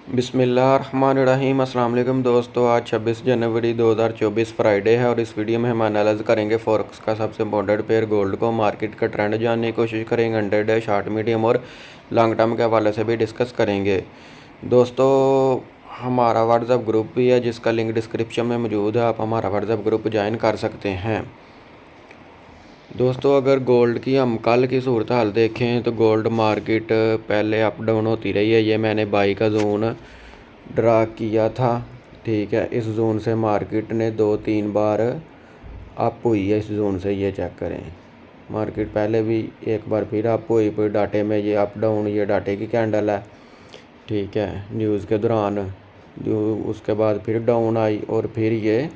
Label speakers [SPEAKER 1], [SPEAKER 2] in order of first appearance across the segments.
[SPEAKER 1] बिस्मिल्लाहिर्रहमानिर्रहीम। अस्सलाम वालेकुम दोस्तों, आज 26 जनवरी 2024 फ्राइडे है और इस वीडियो में हम एनालाइज करेंगे फॉरेक्स का सबसे इम्पोर्टेंट पेयर गोल्ड को। मार्केट का ट्रेंड जानने की कोशिश करेंगे, 100 डे, शॉर्ट, मीडियम और लॉन्ग टर्म के हवाले से भी डिस्कस करेंगे। दोस्तों, हमारा व्हाट्सएप ग्रुप भी है जिसका लिंक डिस्क्रिप्शन में मौजूद है, आप हमारा व्हाट्सएप ग्रुप ज्वाइन कर सकते हैं। दोस्तों, अगर गोल्ड की हम कल की सूरत हाल देखें तो गोल्ड मार्केट पहले अप डाउन होती रही है। ये मैंने बाई का जोन ड्रा किया था, ठीक है। इस जोन से मार्केट ने 2-3 बार अप हुई है। इस जोन से ये चेक करें, मार्केट पहले भी एक बार फिर अप हुई, फिर डाटे में ये अप डाउन, ये डाटे की कैंडल है, ठीक है। न्यूज़ के दौरान जो उसके बाद फिर डाउन आई और फिर ये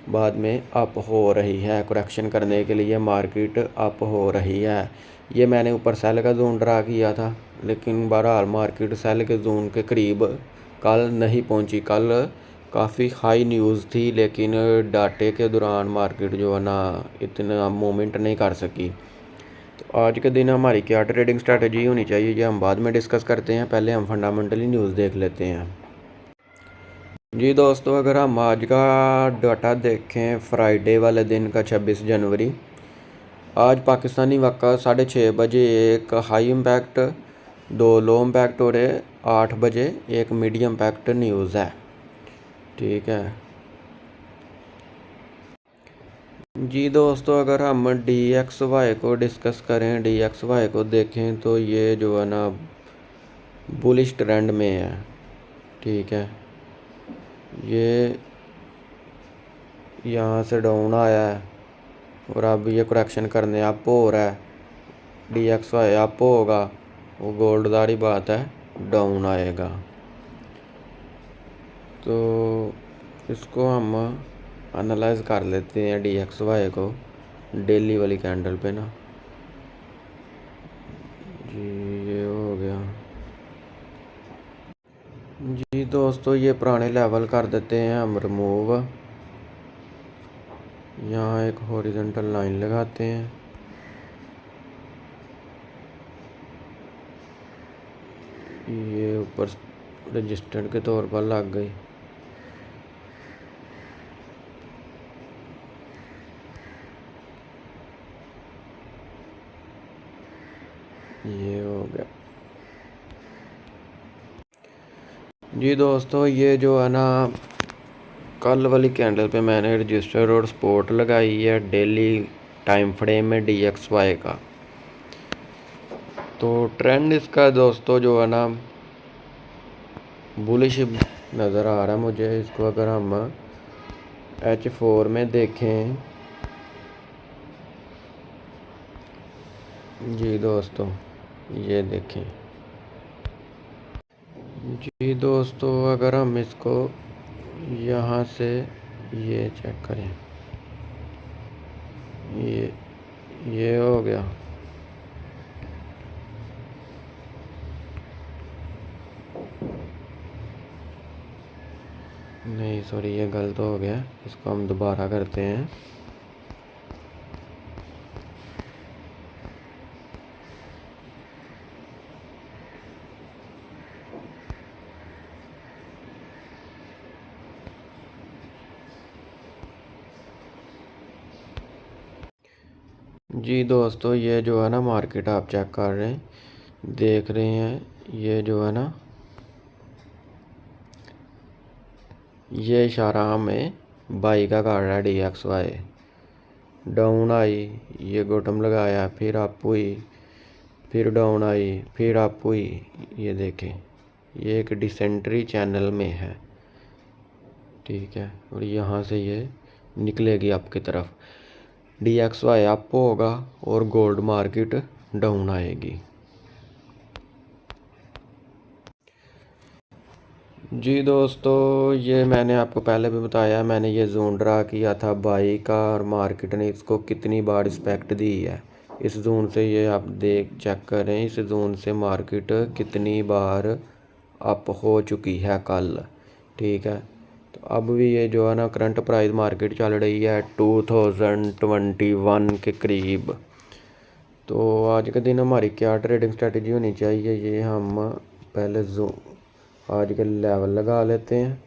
[SPEAKER 1] बाद में अप हो रही है। करेक्शन करने के लिए मार्केट अप हो रही है। ये मैंने ऊपर सेल का जोन ड्रा किया था, लेकिन बहरहाल मार्केट सेल के जोन के करीब कल नहीं पहुंची। कल काफ़ी हाई न्यूज़ थी, लेकिन डाटे के दौरान मार्केट जो है ना इतना मूवमेंट नहीं कर सकी। तो आज के दिन हमारी क्या ट्रेडिंग स्ट्रैटेजी होनी चाहिए ये हम बाद में डिस्कस करते हैं। पहले हम फंडामेंटली न्यूज़ देख लेते हैं। जी दोस्तों, अगर हम आज का डाटा देखें फ्राइडे वाले दिन का 26 जनवरी, आज पाकिस्तानी वक्त 6:30 बजे एक हाई इम्पैक्ट, 2 लो इम्पैक्ट और 8 बजे एक मीडियम इम्पैक्ट न्यूज़ है, ठीक है। जी दोस्तों, अगर हम DXY को डिस्कस करें, DXY को देखें तो ये जो है ना बुलिश ट्रेंड में है, ठीक है। ये यहाँ से डाउन आया है और अब ये करेक्शन करने अप हो रहा है। DXY अप होगा, वो गोल्ड दारी बात है, डाउन आएगा। तो इसको हम एनालाइज कर लेते हैं DXY को डेली वाली कैंडल पे ना। जी ये हो गया। जी दोस्तों, ये पुराने लेवल कर देते हैं हम रिमूव। यहाँ एक हॉरिजॉन्टल लाइन लगाते हैं। ये ऊपर रजिस्टेंट के तौर पर लग गई। ये हो गया। जी दोस्तों, ये जो है ना कल वाली कैंडल पे मैंने रजिस्टर और सपोर्ट लगाई है डेली टाइम फ्रेम में DXY का। तो ट्रेंड इसका दोस्तों जो है ना बुलिश नज़र आ रहा है मुझे। इसको अगर हम H4 में देखें, जी दोस्तों ये देखें। जी दोस्तों, अगर हम इसको यहाँ से ये चेक करें, ये हो गया। नहीं सॉरी, ये गलत हो गया, इसको हम दोबारा करते हैं। जी दोस्तों, ये जो है ना मार्केट आप चेक कर रहे हैं, देख रहे हैं, ये जो है ना ये इशारा हमें बाई का कर रहा है। DXY डाउन आई, ये बॉटम लगाया, फिर अप हुई, फिर डाउन आई, फिर अप हुई। ये देखें, ये एक डिसेंट्री चैनल में है, ठीक है। और यहाँ से ये निकलेगी आपकी तरफ। DXY अप होगा और गोल्ड मार्केट डाउन आएगी। जी दोस्तों, ये मैंने आपको पहले भी बताया, मैंने ये जोन ड्रा किया था बाई का और मार्केट ने इसको कितनी बार रिस्पेक्ट दी है। इस जोन से ये आप देख चेक करें, इस जोन से मार्केट कितनी बार अप हो चुकी है कल, ठीक है। तो अब भी ये जो है ना करंट प्राइस मार्केट चल रही है 2021 के करीब। तो आज के दिन हमारी क्या ट्रेडिंग स्ट्रेटजी होनी चाहिए ये हम पहले आज के लेवल लगा लेते हैं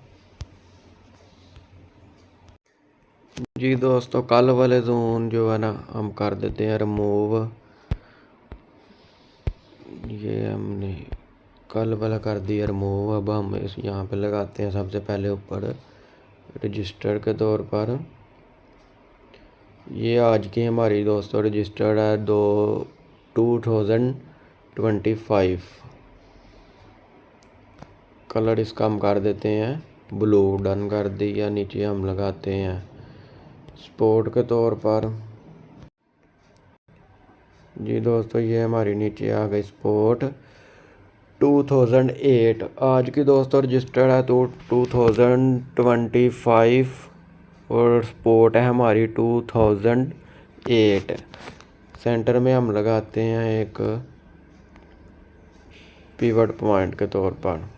[SPEAKER 1] जी दोस्तों। कल वाले जोन जो है ना हम कर देते हैं रिमूव। ये हमने कल वाला कर दिया रिमूव। अब हम इस यहाँ पे लगाते हैं सबसे पहले ऊपर रजिस्टर के तौर पर। ये आज की हमारी दोस्तों रजिस्टर्ड है 2025। कलर इसका हम कर देते हैं ब्लू। डन कर दिया। नीचे हम लगाते हैं स्पोर्ट के तौर पर जी दोस्तों। ये हमारी नीचे आ गई स्पोर्ट 2008। आज की दोस्तों रजिस्टर्ड है तो 2025 और स्पोर्ट है हमारी 2008। सेंटर में हम लगाते हैं एक पिवट पॉइंट के तौर पर,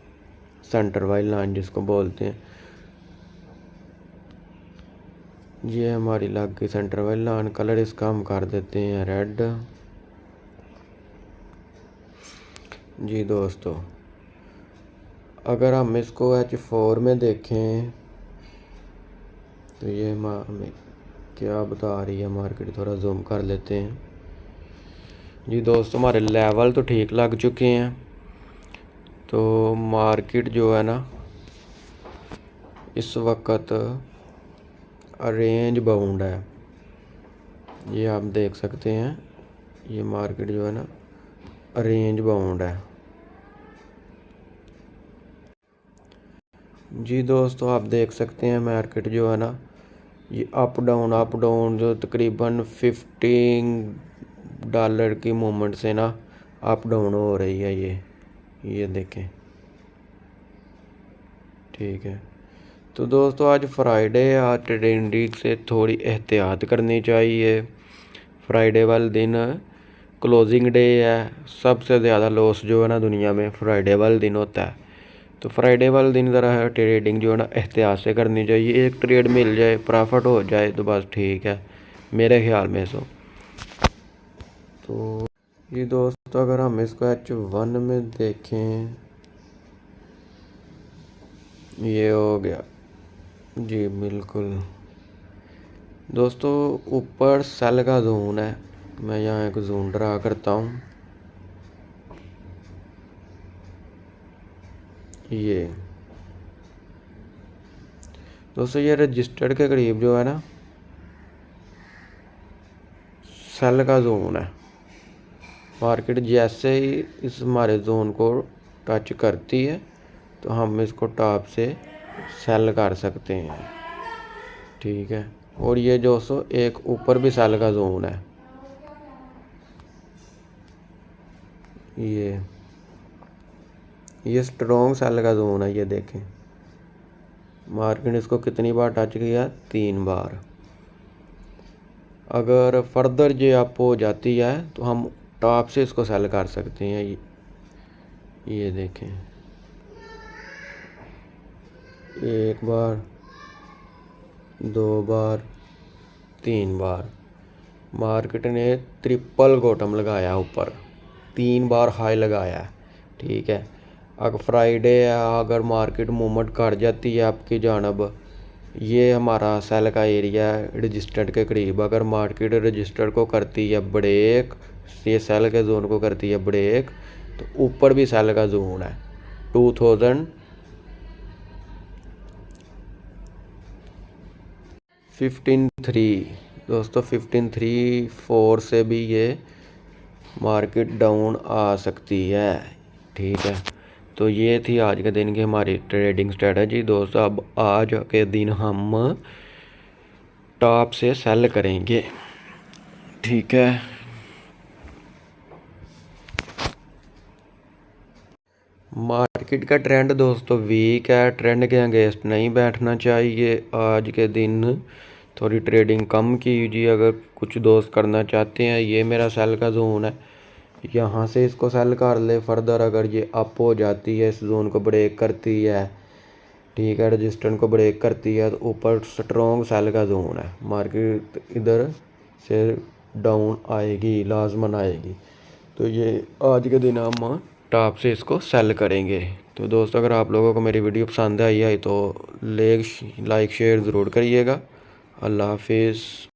[SPEAKER 1] सेंटर वाली लाइन जिसको बोलते हैं। ये हमारी लग गई सेंटर वाली लाइन। कलर इसका हम कर देते हैं रेड जी दोस्तों। अगर हम इसको H4 में देखें तो ये हमें क्या बता रही है मार्केट, थोड़ा जूम कर लेते हैं जी दोस्तों। हमारे लेवल तो ठीक लग चुके हैं। तो मार्केट जो है ना इस वक्त रेंज बाउंड है, ये आप देख सकते हैं। ये मार्केट जो है ना रेंज बाउंड है जी दोस्तों। आप देख सकते हैं मार्केट जो है ना ये अप डाउन जो तकरीबन $15 की मूवमेंट से ना अप डाउन हो रही है। ये देखें, ठीक है। तो दोस्तों आज फ्राइडे है, आज ट्रेडिंग से थोड़ी एहतियात करनी चाहिए। फ्राइडे वाले दिन क्लोजिंग डे है। सबसे ज़्यादा लॉस जो है ना दुनिया में फ्राइडे वाले दिन होता है। तो फ्राइडे वाले दिन ज़रा ट्रेडिंग जो है ना एहतियात से करनी चाहिए। एक ट्रेड मिल जाए, प्रॉफिट हो जाए तो बस ठीक है मेरे ख्याल में। तो ये दोस्तों अगर हम इसको H1 में देखें, ये हो गया जी बिल्कुल दोस्तों। ऊपर सेल का जोन है। मैं यहाँ एक जोन ड्रा करता हूँ। ये दोस्तों ये रजिस्टर्ड के करीब जो है ना सेल का जोन है। मार्केट जैसे ही इस हमारे जोन को टच करती है तो हम इसको टॉप से सेल कर सकते हैं, ठीक है। और ये दोस्तों एक ऊपर भी सेल का जोन है। ये स्ट्रॉन्ग सेल का जोन है। ये देखें मार्केट इसको कितनी बार टच किया, 3 बार। अगर फर्दर ये अप हो जाती है तो हम टॉप से इसको सेल कर सकते हैं। ये देखें 1 बार, 2 बार, 3 बार। मार्केट ने ट्रिपल बॉटम लगाया ऊपर, 3 बार हाई लगाया, ठीक है। अगर फ्राइडे है, अगर मार्केट मूवमेंट कर जाती है आपकी जानब, ये हमारा सेल का एरिया है रजिस्टर्ड के करीब। अगर मार्केट रजिस्टर को करती है ब्रेक, ये सेल के जोन को करती है ब्रेक, तो ऊपर भी सेल का जोन है 2015-3 दोस्तों। 15-3-4 से भी ये मार्केट डाउन आ सकती है, ठीक है। तो ये थी आज के दिन की हमारी ट्रेडिंग स्ट्रेटजी दोस्तों। अब आज के दिन हम टॉप से सेल करेंगे, ठीक है। मार्केट का ट्रेंड दोस्तों वीक है। ट्रेंड के अगेंस्ट नहीं बैठना चाहिए। आज के दिन थोड़ी ट्रेडिंग कम कीजिए अगर कुछ दोस्त करना चाहते हैं। ये मेरा सेल का जोन है, यहाँ से इसको सेल कर ले। फर्दर अगर ये अप हो जाती है, इस जोन को ब्रेक करती है, ठीक है, रजिस्टेंस को ब्रेक करती है, तो ऊपर स्ट्रॉन्ग सेल का जोन है। मार्केट इधर से डाउन आएगी, लाजमन आएगी। तो ये आज के दिन हम टॉप से इसको सेल करेंगे। तो दोस्तों अगर आप लोगों को मेरी वीडियो पसंद आई है तो लाइक शेयर ज़रूर करिएगा। अल्लाह हाफिज़।